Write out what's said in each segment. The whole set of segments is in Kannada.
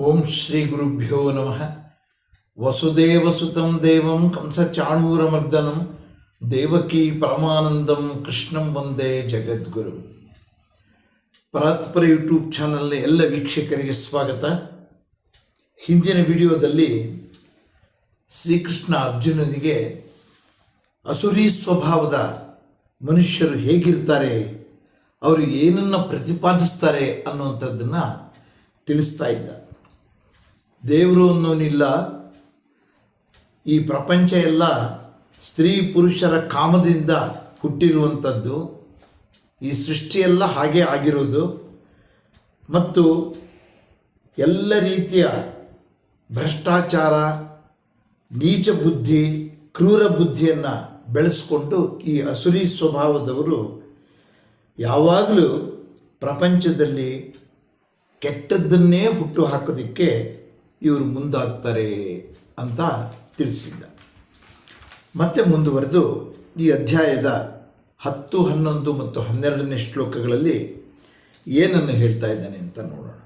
ಓಂ ಶ್ರೀ ಗುರುಭ್ಯೋ ನಮಃ. ವಸುದೇವಸುತಂ ದೇವಂ ಕಂಸಚಾಣೂರಮರ್ದನಂ ದೇವಕೀ ಪರಮಾನಂದಂ ಕೃಷ್ಣಂ ವಂದೇ ಜಗದ್ಗುರು. ಪರಾತ್ಪರ ಯೂಟ್ಯೂಬ್ ಚಾನಲ್ನ ಎಲ್ಲ ವೀಕ್ಷಕರಿಗೆ ಸ್ವಾಗತ. ಹಿಂದಿನ ವಿಡಿಯೋದಲ್ಲಿ ಶ್ರೀಕೃಷ್ಣ ಅರ್ಜುನನಿಗೆ ಅಸುರಿ ಸ್ವಭಾವದ ಮನುಷ್ಯರು ಹೇಗಿರ್ತಾರೆ, ಅವರು ಏನನ್ನು ಪ್ರತಿಪಾದಿಸ್ತಾರೆ ಅನ್ನುವಂಥದ್ದನ್ನು ತಿಳಿಸ್ತಾ ಇದ್ದ. ದೇವರು ಅನ್ನೋನಿಲ್ಲ, ಈ ಪ್ರಪಂಚ ಎಲ್ಲ ಸ್ತ್ರೀ ಪುರುಷರ ಕಾಮದಿಂದ ಹುಟ್ಟಿರುವಂಥದ್ದು, ಈ ಸೃಷ್ಟಿಯೆಲ್ಲ ಹಾಗೆ ಆಗಿರೋದು ಮತ್ತು ಎಲ್ಲ ರೀತಿಯ ಭ್ರಷ್ಟಾಚಾರ, ನೀಚ ಬುದ್ಧಿ, ಕ್ರೂರ ಬುದ್ಧಿಯನ್ನು ಬೆಳೆಸ್ಕೊಂಡು ಈ ಅಸುರಿ ಸ್ವಭಾವದವರು ಯಾವಾಗಲೂ ಪ್ರಪಂಚದಲ್ಲಿ ಕೆಟ್ಟದ್ದನ್ನೇ ಹುಟ್ಟು ಹಾಕೋದಕ್ಕೆ ಇವರು ಮುಂದಾಗ್ತಾರೆ ಅಂತ ತಿಳಿಸಿದ್ದ. ಮತ್ತೆ ಮುಂದುವರೆದು ಈ ಅಧ್ಯಾಯದ 10, 11 ಮತ್ತು 12ನೇ ಶ್ಲೋಕಗಳಲ್ಲಿ ಏನನ್ನು ಹೇಳ್ತಾ ಇದ್ದಾನೆ ಅಂತ ನೋಡೋಣ.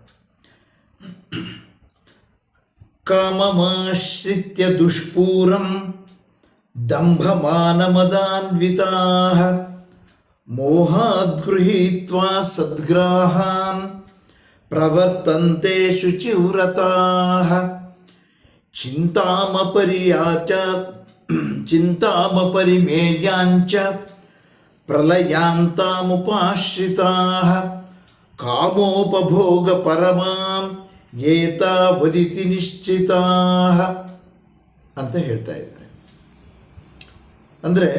ಕಾಮಮಾಶ್ರಿತ್ಯ ದುಷ್ಪೂರಂ ದಂಭಮಾನಮದಾನ್ವಿತಾಃ ಮೋಹಾದ್ಗೃಹೀತ್ವಾ ಸದ್ಗ್ರಾಹಾನ್ ಪ್ರವರ್ತಂತೆ ಶುಚಿವ್ರತಾಃ ಚಿಂತಾಮಪರಿಮೇಯಾಂಚ ಪ್ರಲಯಾಂತಾಮುಪಾಶ್ರಿತಾಃ ಕಾಮೋಪಭೋಗ ಪರಮಾಂ ಏತಾವದಿತಿ ನಿಶ್ಚಿತಾಃ ಅಂತ ಹೇಳ್ತಾ ಇದ್ದಾರೆ. ಅಂದರೆ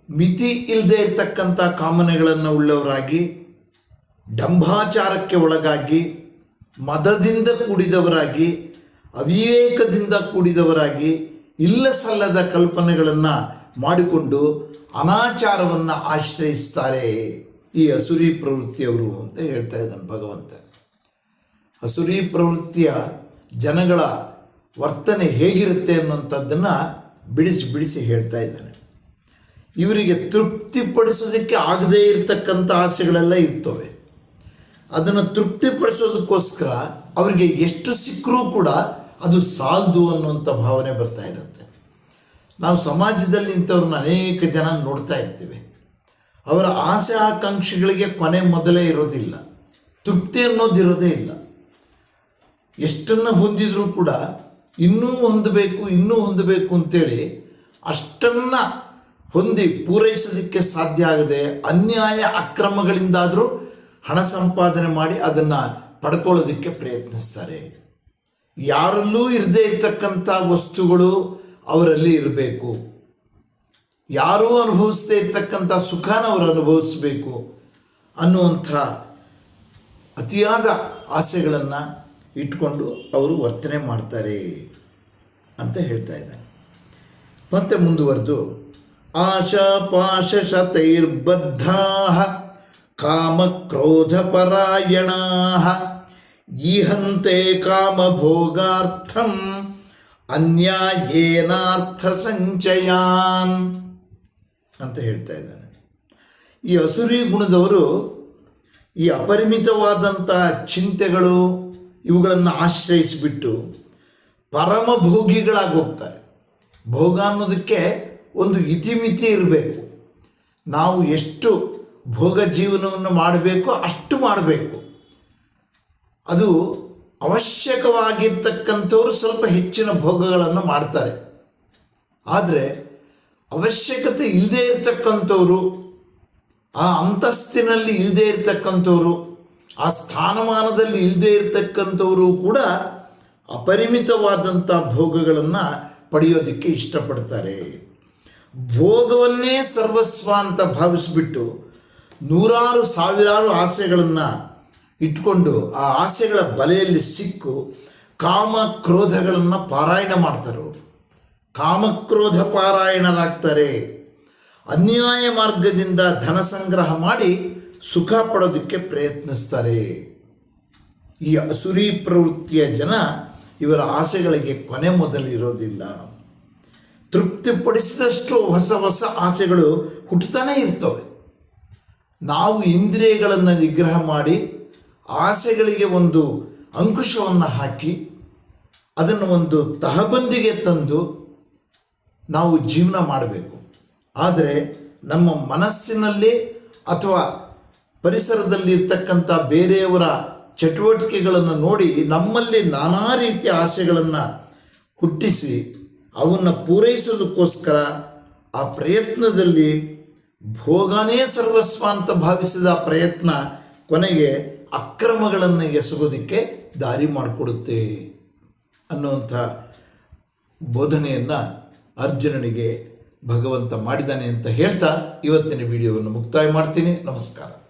ಮಿತಿ ಇಲ್ಲದೆ ಇರತಕ್ಕಂಥ ಕಾಮನೆಗಳನ್ನು ಉಳ್ಳವರಾಗಿ, ಡಂಭಾಚಾರಕ್ಕೆ ಒಳಗಾಗಿ, ಮದದಿಂದ ಕೂಡಿದವರಾಗಿ, ಅವಿವೇಕದಿಂದ ಕೂಡಿದವರಾಗಿ, ಇಲ್ಲ ಸಲ್ಲದ ಕಲ್ಪನೆಗಳನ್ನು ಮಾಡಿಕೊಂಡು ಅನಾಚಾರವನ್ನು ಆಶ್ರಯಿಸ್ತಾರೆ ಈ ಅಸುರಿ ಪ್ರವೃತ್ತಿಯವರು ಅಂತ ಹೇಳ್ತಾ ಇದ್ದಾನೆ ಭಗವಂತ. ಅಸುರಿ ಪ್ರವೃತ್ತಿಯ ಜನಗಳ ವರ್ತನೆ ಹೇಗಿರುತ್ತೆ ಅನ್ನುವಂಥದ್ದನ್ನು ಬಿಡಿಸಿ ಹೇಳ್ತಾ ಇದ್ದಾನೆ. ಇವರಿಗೆ ತೃಪ್ತಿಪಡಿಸೋದಕ್ಕೆ ಆಗದೇ ಇರತಕ್ಕಂಥ ಆಸೆಗಳೆಲ್ಲ ಇರ್ತವೆ. ಅದನ್ನು ತೃಪ್ತಿಪಡಿಸೋದಕ್ಕೋಸ್ಕರ ಅವರಿಗೆ ಎಷ್ಟು ಸಿಕ್ಕರೂ ಕೂಡ ಅದು ಸಾಲದು ಅನ್ನುವಂಥ ಭಾವನೆ ಬರ್ತಾ ಇರುತ್ತೆ. ನಾವು ಸಮಾಜದಲ್ಲಿ ಇಂಥವ್ರನ್ನ ಅನೇಕ ಜನ ನೋಡ್ತಾ ಇರ್ತೀವಿ. ಅವರ ಆಸೆ ಆಕಾಂಕ್ಷೆಗಳಿಗೆ ಕೊನೆ ಮೊದಲೇ ಇರೋದಿಲ್ಲ, ತೃಪ್ತಿ ಅನ್ನೋದಿರೋದೇ ಇಲ್ಲ. ಎಷ್ಟನ್ನು ಹೊಂದಿದ್ರೂ ಕೂಡ ಇನ್ನೂ ಹೊಂದಬೇಕು ಅಂತೇಳಿ ಅಷ್ಟನ್ನು ಹೊಂದಿ ಪೂರೈಸೋದಕ್ಕೆ ಸಾಧ್ಯ ಆಗದೆ ಅನ್ಯಾಯ ಅಕ್ರಮಗಳಿಂದಾದರೂ ಹಣ ಸಂಪಾದನೆ ಮಾಡಿ ಅದನ್ನು ಪಡ್ಕೊಳ್ಳೋದಕ್ಕೆ ಪ್ರಯತ್ನಿಸ್ತಾರೆ. ಯಾರಲ್ಲೂ ಇರದೇ ಇರ್ತಕ್ಕಂಥ ವಸ್ತುಗಳು ಅವರಲ್ಲಿ ಇರಬೇಕು, ಯಾರೂ ಅನುಭವಿಸದೇ ಇರ್ತಕ್ಕಂಥ ಸುಖನ ಅವರು ಅನುಭವಿಸಬೇಕು ಅನ್ನುವಂಥ ಅತಿಯಾದ ಆಸೆಗಳನ್ನು ಇಟ್ಕೊಂಡು ಅವರು ವರ್ತನೆ ಮಾಡ್ತಾರೆ ಅಂತ ಹೇಳ್ತಾ ಇದ್ದಾರೆ. ಮತ್ತೆ ಮುಂದುವರೆದು ಆಶಾಪಾಶತೈರ್ಬದ್ಧಾಃ ಕಾಮಕ್ರೋಧಪರಾಯಣಾಃ ಈಹಂತೆ ಕಾಮಭೋಗಾರ್ಥಂ ಅನ್ಯಾಯೇನಾರ್ಥ ಸಂಚಯಾನ್ ಅಂತ ಹೇಳ್ತಾ ಇದ್ದಾನೆ. ಈ ಅಸುರಿ ಗುಣದವರು ಈ ಅಪರಿಮಿತವಾದಂಥ ಚಿಂತೆಗಳು ಇವುಗಳನ್ನು ಆಶ್ರಯಿಸಿಬಿಟ್ಟು ಪರಮಭೋಗಿಗಳಾಗಿ ಹೋಗ್ತಾರೆ. ಭೋಗ ಅನ್ನೋದಕ್ಕೆ ಒಂದು ಇತಿಮಿತಿ ಇರಬೇಕು. ನಾವು ಎಷ್ಟು ಭೋಗ ಜೀವನವನ್ನು ಮಾಡಬೇಕು ಅಷ್ಟು ಮಾಡಬೇಕು. ಅದು ಅವಶ್ಯಕವಾಗಿರ್ತಕ್ಕಂಥವ್ರು ಸ್ವಲ್ಪ ಹೆಚ್ಚಿನ ಭೋಗಗಳನ್ನು ಮಾಡ್ತಾರೆ. ಆದರೆ ಅವಶ್ಯಕತೆ ಇಲ್ಲದೇ ಇರತಕ್ಕಂಥವ್ರು, ಆ ಅಂತಸ್ತಿನಲ್ಲಿ ಇಲ್ಲದೇ ಇರತಕ್ಕಂಥವ್ರು, ಆ ಸ್ಥಾನಮಾನದಲ್ಲಿ ಇಲ್ಲದೇ ಇರತಕ್ಕಂಥವರು ಕೂಡ ಅಪರಿಮಿತವಾದಂಥ ಭೋಗಗಳನ್ನು ಪಡೆಯೋದಕ್ಕೆ ಇಷ್ಟಪಡ್ತಾರೆ. ಭೋಗವನ್ನೇ ಸರ್ವಸ್ವ ಅಂತ ಭಾವಿಸಿಬಿಟ್ಟು ನೂರಾರು ಸಾವಿರಾರು ಆಸೆಗಳನ್ನು ಇಟ್ಕೊಂಡು ಆ ಆಸೆಗಳ ಬಲೆಯಲ್ಲಿ ಸಿಕ್ಕು ಕಾಮ ಕ್ರೋಧಗಳನ್ನು ಪಾರಾಯಣ ಮಾಡ್ತಾರೆ. ಅವರು ಕಾಮಕ್ರೋಧ ಪಾರಾಯಣರಾಗ್ತಾರೆ. ಅನ್ಯಾಯ ಮಾರ್ಗದಿಂದ ಧನ ಸಂಗ್ರಹ ಮಾಡಿ ಸುಖ ಪಡೋದಕ್ಕೆ ಪ್ರಯತ್ನಿಸ್ತಾರೆ. ಈ ಅಸುರಿ ಪ್ರವೃತ್ತಿಯ ಜನ ಇವರ ಆಸೆಗಳಿಗೆ ಕೊನೆ ಮೊದಲಿರೋದಿಲ್ಲ. ತೃಪ್ತಿಪಡಿಸಿದಷ್ಟು ಹೊಸ ಆಸೆಗಳು ಹುಟ್ಟುತ್ತಾನೆ ಇರ್ತವೆ. ನಾವು ಇಂದ್ರಿಯಗಳನ್ನು ನಿಗ್ರಹ ಮಾಡಿ ಆಸೆಗಳಿಗೆ ಒಂದು ಅಂಕುಶವನ್ನು ಹಾಕಿ ಅದನ್ನು ಒಂದು ತಹಬಂದಿಗೆ ತಂದು ನಾವು ಜೀವನ ಮಾಡಬೇಕು. ಆದರೆ ನಮ್ಮ ಮನಸ್ಸಿನಲ್ಲಿ ಅಥವಾ ಪರಿಸರದಲ್ಲಿ ಇರ್ತಕ್ಕಂಥ ಬೇರೆಯವರ ಚಟುವಟಿಕೆಗಳನ್ನು ನೋಡಿ ನಮ್ಮಲ್ಲಿ ನಾನಾ ರೀತಿಯ ಆಸೆಗಳನ್ನು ಹುಟ್ಟಿಸಿ ಅವನ್ನು ಪೂರೈಸೋದಕ್ಕೋಸ್ಕರ ಆ ಪ್ರಯತ್ನದಲ್ಲಿ ಭೋಗನೇ ಸರ್ವಸ್ವ ಅಂತ ಭಾವಿಸಿದ ಪ್ರಯತ್ನ ಕೊನೆಗೆ ಅಕ್ರಮಗಳನ್ನು ಎಸಗೋದಕ್ಕೆ ದಾರಿ ಮಾಡಿಕೊಡುತ್ತೆ ಅನ್ನುವಂಥ ಬೋಧನೆಯನ್ನು ಅರ್ಜುನನಿಗೆ ಭಗವಂತ ಮಾಡಿದ್ದಾನೆ ಅಂತ ಹೇಳ್ತಾ ಇವತ್ತಿನ ವಿಡಿಯೋವನ್ನು ಮುಕ್ತಾಯ ಮಾಡ್ತೀನಿ. ನಮಸ್ಕಾರ.